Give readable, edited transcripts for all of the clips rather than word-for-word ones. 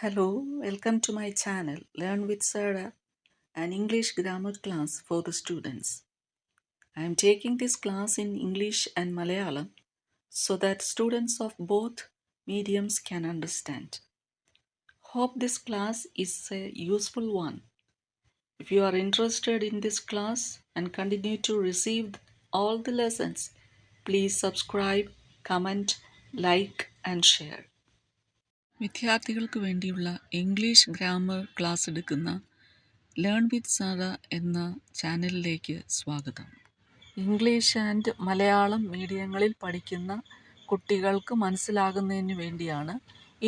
Hello, welcome to my channel Learn with Sarah, an English grammar class for the students. I am taking this class in English and Malayalam so that students of both mediums can understand. Hope this class is a useful one. If you are interested in this class and continue to receive all the lessons, please subscribe, comment, like and share. വിദ്യാർത്ഥികൾക്ക് വേണ്ടിയുള്ള English grammar class എടുക്കുന്ന learn with Sara എന്ന ചാനലിലേക്ക് സ്വാഗതം. English and Malayalam മീഡിയങ്ങളിൽ പഠിക്കുന്ന കുട്ടികൾക്ക് മനസ്സിലാകുന്നതിന് വേണ്ടിയാണ്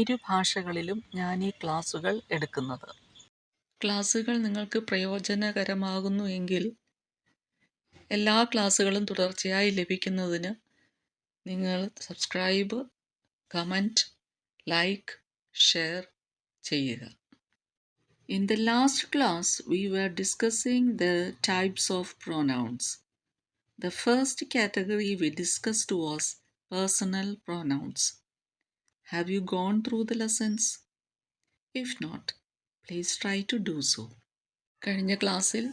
ഇരു ഭാഷകളിലും ഞാൻ ഈ ക്ലാസ്സുകൾ എടുക്കുന്നത്. ക്ലാസ്സുകൾ നിങ്ങൾക്ക് പ്രയോജനകരമാകുന്നു എങ്കിൽ എല്ലാ ക്ലാസ്സുകളും തുടർച്ചയായി ലഭിക്കുന്നതിന് നിങ്ങൾ സബ്സ്ക്രൈബ്, കമൻറ്റ്, ലൈക്ക്, ഷെയർ ചെയ്യുക. In the last class, we were discussing the types of pronouns. The first category we discussed was personal pronouns. Have you gone through the lessons? If not, please try to do so. കഴിഞ്ഞ ക്ലാസ്സിൽ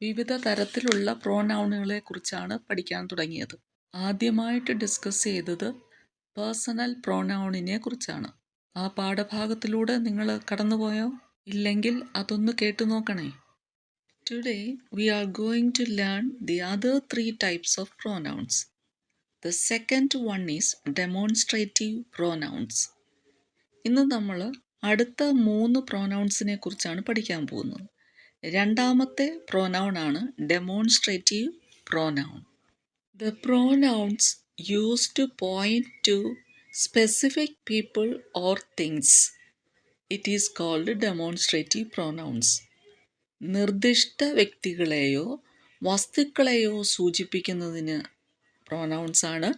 വിവിധ തരത്തിലുള്ള പ്രോനൗണുകളെ കുറിച്ചാണ് പഠിക്കാൻ തുടങ്ങിയത്. ആദ്യമായിട്ട് discuss ചെയ്തത് personal പ്രോനൗണിനെ കുറിച്ചാണ്. ആ പാഠഭാഗത്തിലൂടെ നിങ്ങൾ കടന്നുപോയോ? ഇല്ലെങ്കിൽ അതൊന്ന് കേട്ടു നോക്കണേ. Today we are going to learn the other three types of pronouns. The second one is demonstrative pronouns. ഇന്ന് നമ്മൾ അടുത്ത 3 പ്രോനൗൺസിനെ കുറിച്ചാണ് പഠിക്കാൻ പോകുന്നത്. രണ്ടാമത്തെ പ്രോനൗൺ ആണ് demonstrative pronoun. The pronouns used to point to specific people or things. It is called demonstrative pronouns. നിർദ്ദിഷ്ട വ്യക്തികളെയോ വസ്തുക്കളെയോ സൂചിപ്പിക്കുന്നതിന് പ്രോനൗൺസ് ആണ്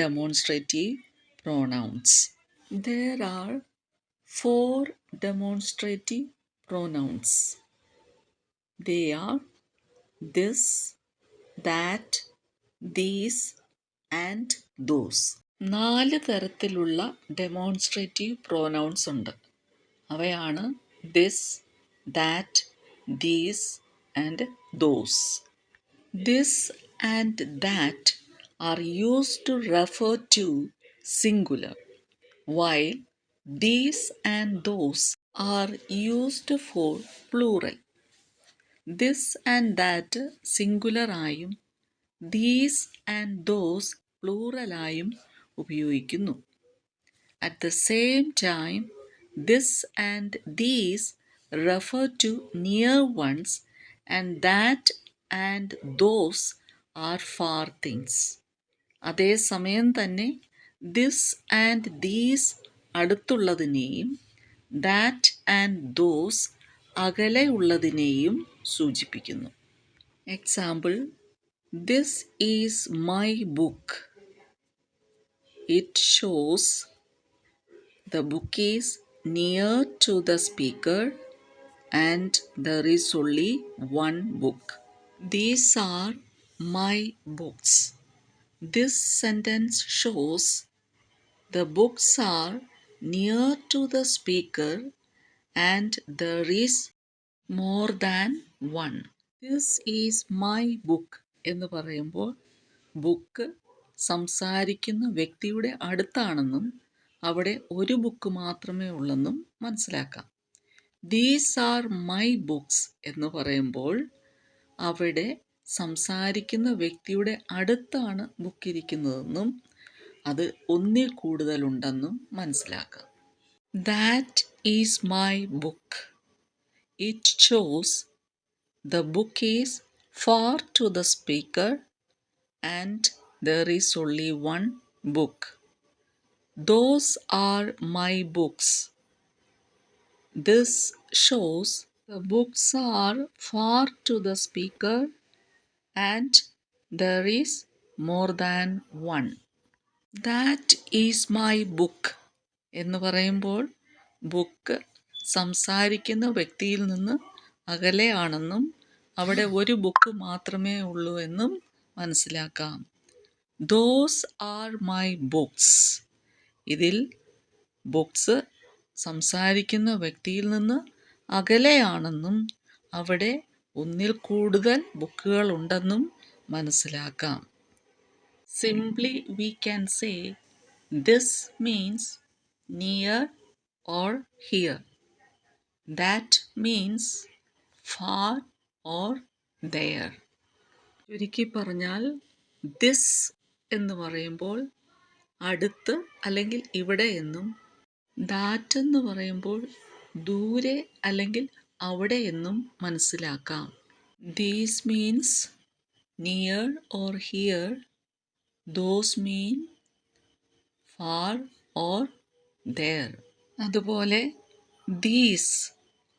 demonstrative pronouns. There are 4 demonstrative pronouns. They are this, that, these and those. 4 തരത്തിലുള്ള demonstrative pronouns ഉണ്ട്. അവയാണ് this, that, these and those. This and that are used to refer to singular, while these and those are used for plural. This and that singular ആയും these and those plural ആയും ഉപയോഗിക്കുന്നു. At the same time, this and these refer to near ones and that and those are far things. അതേസമയം തന്നെ this and these അടുത്തുള്ളതിനെയും that and those അകലെ ഉള്ളതിനെയും സൂചിപ്പിക്കുന്നു. Example, this is my book. It shows the book is near to the speaker and there is only one book. These are my books. This sentence shows the books are near to the speaker and there is more than one. This is my book എന്ന് പറയുമ്പോൾ book സംസാരിക്കുന്ന വ്യക്തിയുടെ അടുത്താണെന്നും അവിടെ ഒരു book മാത്രമേ ഉള്ളെന്നും മനസ്സിലാക്കാം. These are my books എന്ന് പറയുമ്പോൾ അവിടെ സംസാരിക്കുന്ന വ്യക്തിയുടെ അടുത്താണ് ബുക്ക് ഇരിക്കുന്നതെന്നും അത് ഒന്നിൽ കൂടുതലുണ്ടെന്നും മനസ്സിലാക്കാം. That is my book. It shows the book is far to the speaker and there is only one book. Those are my books. This shows the books are far to the speaker and there is more than one. That is my book എന്ന് പറയുമ്പോൾ book സംസാരിക്കുന്ന വ്യക്തിയിൽ നിന്ന് അകലെയാണെന്നും അവിടെ ഒരു book മാത്രമേ ഉള്ളൂ എന്നും മനസ്സിലാക്കാം. Those are my books. ഇതിൽ ബുക്സ് സംസാരിക്കുന്ന വ്യക്തിയിൽ നിന്ന് അകലെയാണെന്നും അവിടെ ഒന്നിൽ കൂടുതൽ ബുക്കുകൾ ഉണ്ടെന്നും മനസ്സിലാക്കാം. Simply we can say this means near or here. That means far or there. ചുരുക്കി പറഞ്ഞാൽ ദിസ് എന്ന് പറയുമ്പോൾ അടുത്ത് അല്ലെങ്കിൽ ഇവിടെ എന്നും, ദാറ്റ് എന്ന് പറയുമ്പോൾ ദൂരെ അല്ലെങ്കിൽ അവിടെ എന്നും മനസ്സിലാക്കാം. These means near or here. Those mean far or there. അതുപോലെ ദീസ്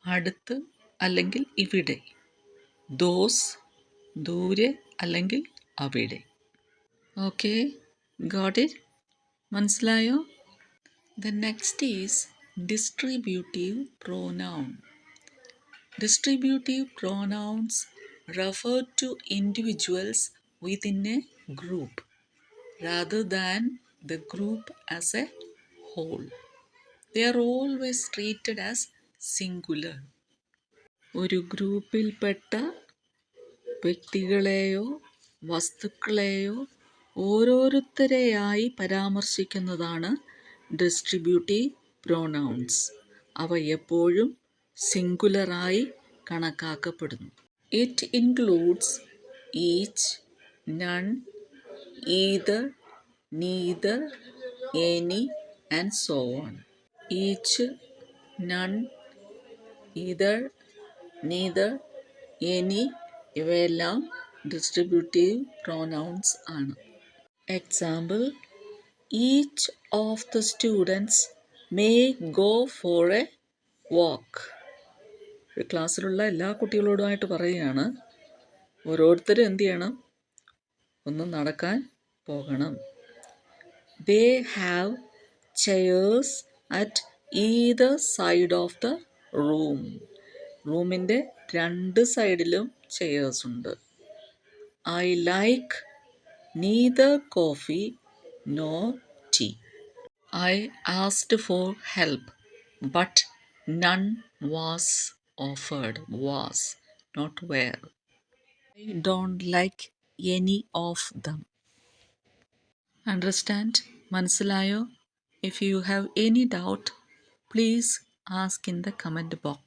അടുത്ത് അല്ലെങ്കിൽ ഇവിടെ, ദോസ് ദൂരെ അല്ലെങ്കിൽ അവിടെ. Okay, got it? മനസ്സിലായോ? The next is distributive pronoun. Distributive pronouns refer to individuals within a group rather than the group as a whole. They are always treated as singular. ഒരു ഗ്രൂപ്പിൽപ്പെട്ട വ്യക്തികളെയോ വസ്തുക്കളെയോ ഓരോരുത്തരെയായി പരാമർശിക്കുന്നതാണ് distributive pronouns. അവ എപ്പോഴും സിംഗുലറായി കണക്കാക്കപ്പെടുന്നു. It includes each, none, either, neither, any and so on. Each, none, either, neither, any ഇവയെല്ലാം distributive pronouns ആണ്. Example: each of the students may go for a walk. ക്ലാസ്സിലുള്ള എല്ലാ കുട്ടികളോടുമായിട്ട് പറയുകയാണ്, ഓരോരുത്തരും എന്ത് ചെയ്യണം? ഒന്ന് നടക്കാൻ പോകണം. They have chairs at either side of the room. റൂമിൻ്റെ രണ്ട് സൈഡിലും ചെയേഴ്സ് ഉണ്ട്. I like neither coffee nor tea. I asked for help, but none was offered. Was, not were. I don't like any of them. Understand? മനസ്സിലായോ? If you have any doubt, please ask in the comment box.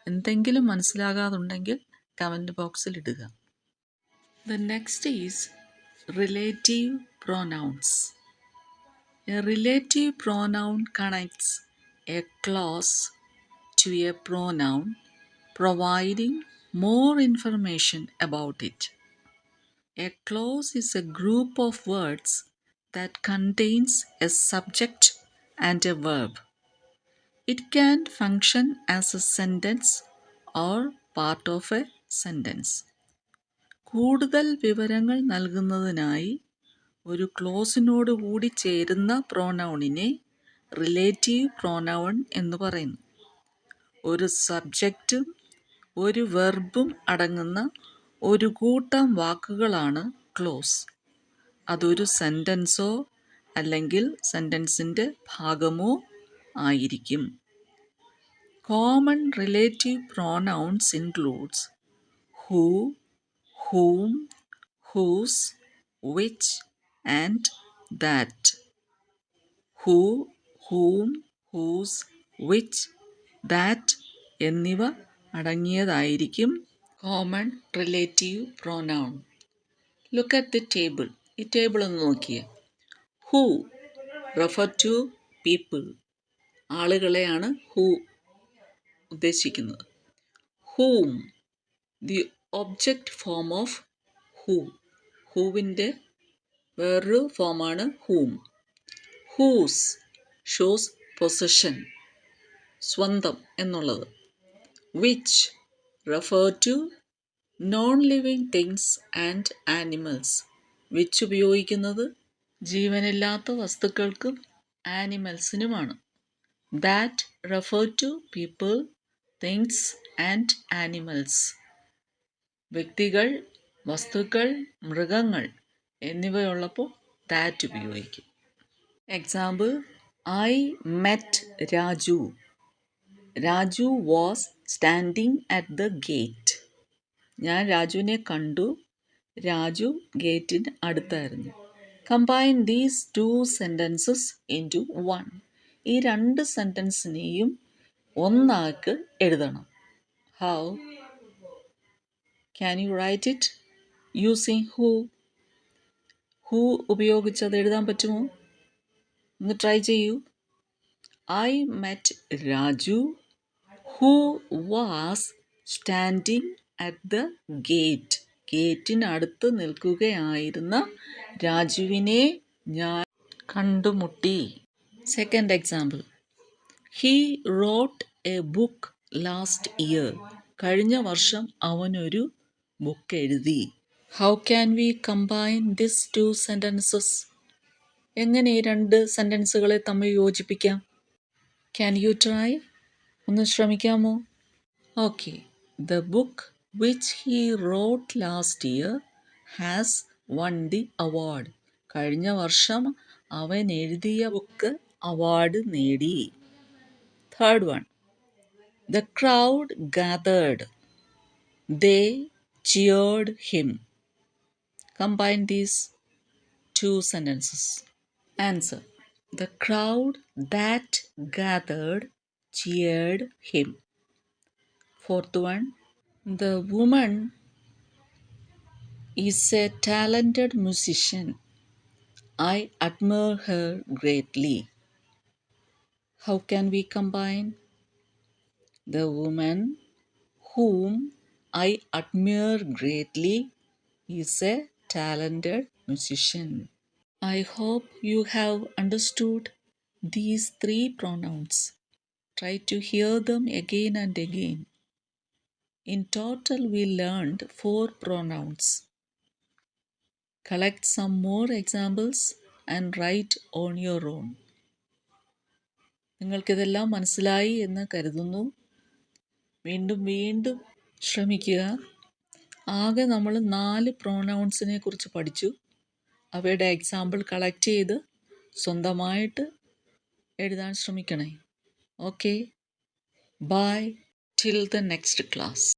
എന്തെങ്കിലും മനസ്സിലാകാതുണ്ടെങ്കിൽ comment ബോക്സിൽ ഇടുക. The next is relative pronouns. A relative pronoun connects a clause to a pronoun, providing more information about it. A clause is a group of words that contains a subject and a verb. It can function as a sentence or part of a sentence. കൂടുതൽ വിവരങ്ങൾ നൽകുന്നതിനായി ഒരു ക്ലോസിനോട് കൂടി ചേരുന്ന പ്രോനൗണിനെ relative pronoun എന്ന് പറയുന്നു. ഒരു സബ്ജക്റ്റും ഒരു വെർബും അടങ്ങുന്ന ഒരു കൂട്ടം വാക്കുകളാണ് ക്ലോസ്. അതൊരു സെൻറ്റൻസോ അല്ലെങ്കിൽ സെൻറ്റൻസിൻ്റെ ഭാഗമോ ആയിരിക്കും. Common relative pronouns includes who, whom, whose, which and that. Who, whom, whose, which, that എന്നിവ അടങ്ങിയതായിരിക്കും common relative pronoun. Look at the table. ഈ ടേബിൾ ഒന്ന് നോക്കിയേ. Who refer to people. ആളുകളെയാണ് ഹൂ ഉദ്ദേശിക്കുന്നത്. Whom the object form of who. ഹൂവിൻ്റെ വേറൊരു ഫോമാണ് ഹൂം. ഹൂസ് ഷോസ് പൊസഷൻ, സ്വന്തം എന്നുള്ളത്. Which refer to non living things and animals. Which ഉപയോഗിക്കുന്നത് ജീവനില്ലാത്ത വസ്തുക്കൾക്കും ആനിമൽസിനുമാണ്. That refer to people, things and animals. വ്യക്തികൾ, വസ്തുക്കൾ, മൃഗങ്ങൾ എന്നിവയുള്ളപ്പോൾ ദാറ്റ് ഉപയോഗിക്കും. Example: I met Raju. Raju was standing at the gate. ഞാൻ രാജുവിനെ കണ്ടു. രാജു ഗേറ്റിന് അടുത്തായിരുന്നു. Combine these two sentences into one. ഈ രണ്ട് സെൻറ്റൻസിനെയും ഒന്നാക്ക് എഴുതണം. How? Can you write it using who? Who ഉപയോഗിച്ചത് എഴുതാൻ പറ്റുമോ? ഒന്ന് ട്രൈ ചെയ്യൂ. I met Raju who was standing at the gate. ഗേറ്റിനടുത്ത് നിൽക്കുകയായിരുന്ന രാജുവിനെ ഞാൻ കണ്ടുമുട്ടി. Second example. He wrote a book last year. കഴിഞ്ഞ വർഷം അവനൊരു ബുക്ക് എഴുതി. How can we combine this two sentences? എങ്ങനെ ഈ രണ്ട് സെൻറ്റൻസുകളെ തമ്മിൽ യോജിപ്പിക്കാം? Can you try? ഒന്ന് ശ്രമിക്കാമോ? Okay. The book which he wrote last year has won the award. കഴിഞ്ഞ വർഷം അവൻ എഴുതിയ ബുക്ക് അവാർഡ് നേടി. Third one. The crowd gathered. They cheered him. Combine these two sentences. Answer. The crowd that gathered cheered him. Fourth one. The woman is a talented musician. I admire her greatly. How can we combine? The woman whom I admire greatly is a talented musician. I hope you have understood these three pronouns. Try to hear them again and again. In total, we learned 4 pronouns. Collect some more examples and write on your own. നിങ്ങൾക്കിതെല്ലാം മനസ്സിലായി എന്ന് കരുതുന്നു. വീണ്ടും ശ്രമിക്കുക. ആകെ നമ്മൾ 4 പ്രോനൗൺസിനെ കുറിച്ച് പഠിച്ചു. അവയുടെ എക്സാമ്പിൾ കളക്ട് ചെയ്ത് സ്വന്തമായിട്ട് എഴുതാൻ ശ്രമിക്കണേ. Okay, bye till the next class.